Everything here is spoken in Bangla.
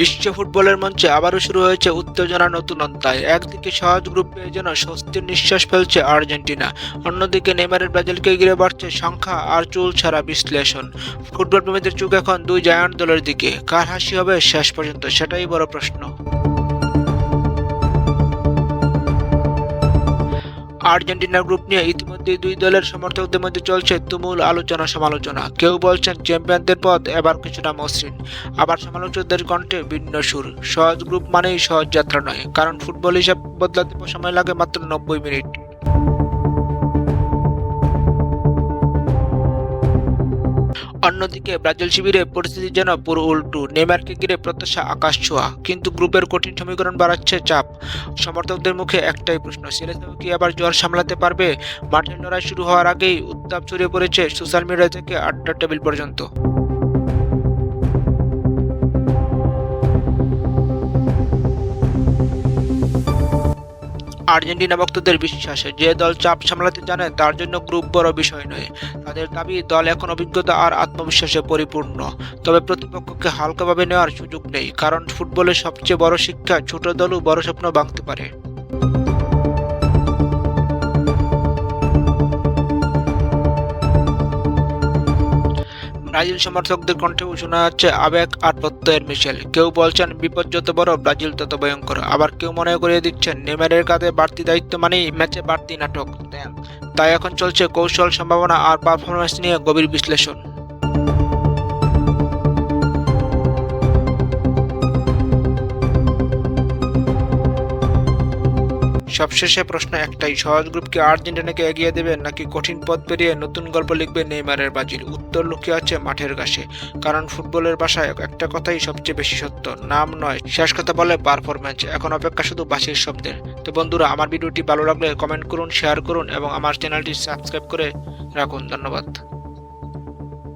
বিশ্ব ফুটবলের মঞ্চে আবারও শুরু হয়েছে উত্তেজনার নতুন অধ্যায়। একদিকে সহজ গ্রুপ পেয়ে যেন স্বস্তির নিঃশ্বাস ফেলছে আর্জেন্টিনা, অন্যদিকে নেইমারের ব্রাজিলকে ঘিরে বাড়ছে সংখ্যা আর চুল ছাড়া বিশ্লেষণ। ফুটবল প্রেমীদের চোখ এখন দুই জায়ান্ট দলের দিকে, কার হাসি হবে শেষ পর্যন্ত সেটাই বড় প্রশ্ন। আর্জেন্টিনার গ্রুপ নিয়ে ইতিমধ্যেই দুই দলের সমর্থকদের মধ্যে চলছে তুমুল আলোচনা সমালোচনা। কেউ বলছেন চ্যাম্পিয়নদের পথ এবার কিছুটা মসৃণ, আবার সমালোচকদের কণ্ঠে ভিন্ন সুর। সহজ গ্রুপ মানেই সহজ যাত্রা নয়, কারণ ফুটবল হিসাব বদলাতে সময় লাগে মাত্র 90 মিনিট। অন্যদিকে ব্রাজিল শিবিরে পরিস্থিতি যেন পুরো উল্টো। নেইমারকে ঘিরে প্রত্যাশা আকাশ ছোঁয়া, কিন্তু গ্রুপের কঠিন সমীকরণ বাড়াচ্ছে চাপ। সমর্থকদের মুখে একটাই প্রশ্ন, সিলেসাও কি আবার জ্বর সামলাতে পারবে? মাঠের লড়াই শুরু হওয়ার আগেই উত্তাপ ছড়িয়ে পড়েছে সোশ্যাল মিডিয়া থেকে আড্ডার টেবিল পর্যন্ত। আর্জেন্টিনা ভক্তদের বিশ্বাস, যে দল চাপ সামলাতে জানে তার জন্য গ্রুপ বড় বিষয় নয়। তাদের দাবি দল এখন অভিজ্ঞতা আর আত্মবিশ্বাসে পরিপূর্ণ। তবে প্রতিপক্ষকে হালকাভাবে নেওয়ার সুযোগ নেই, কারণ ফুটবলের সবচেয়ে বড় শিক্ষা ছোট দলও বড় স্বপ্ন ভাঙতে পারে। ব্রাজিল সমর্থকদের কণ্ঠেও শোনা যাচ্ছে আবেগ আর প্রত্যয়ের মিশেল। কেউ বলছেন বিপদ যত বড় ব্রাজিল তত ভয়ঙ্কর, আবার কেউ মনে করিয়ে দিচ্ছেন নেইমারের কাঁধে বাড়তি দায়িত্ব মানেই ম্যাচে বাড়তি নাটক। তাই এখন চলছে কৌশল, সম্ভাবনা আর পারফরম্যান্স নিয়ে গভীর বিশ্লেষণ। সবশেষে প্রশ্ন একটাই, সহজ গ্রুপ কি আর্জেন্টিনাকে এগিয়ে দেবে, নাকি কঠিন পথ পেরিয়ে নতুন গল্প লিখবে নেইমারের ব্রাজিল? উত্তর লুকিয়ে আছে মাঠের ঘাসে, কারণ ফুটবলের ভাষায় একটা কথাই সবচেয়ে বেশি সত্য, নাম নয়, শেষ কথা বলে পারফরম্যান্স। এখন অপেক্ষা শুধু বাঁশির শব্দের। তো বন্ধুরা, আমার ভিডিওটি ভালো লাগলে কমেন্ট করুন, শেয়ার করুন এবং আমার চ্যানেলটি সাবস্ক্রাইব করে রাখুন। ধন্যবাদ।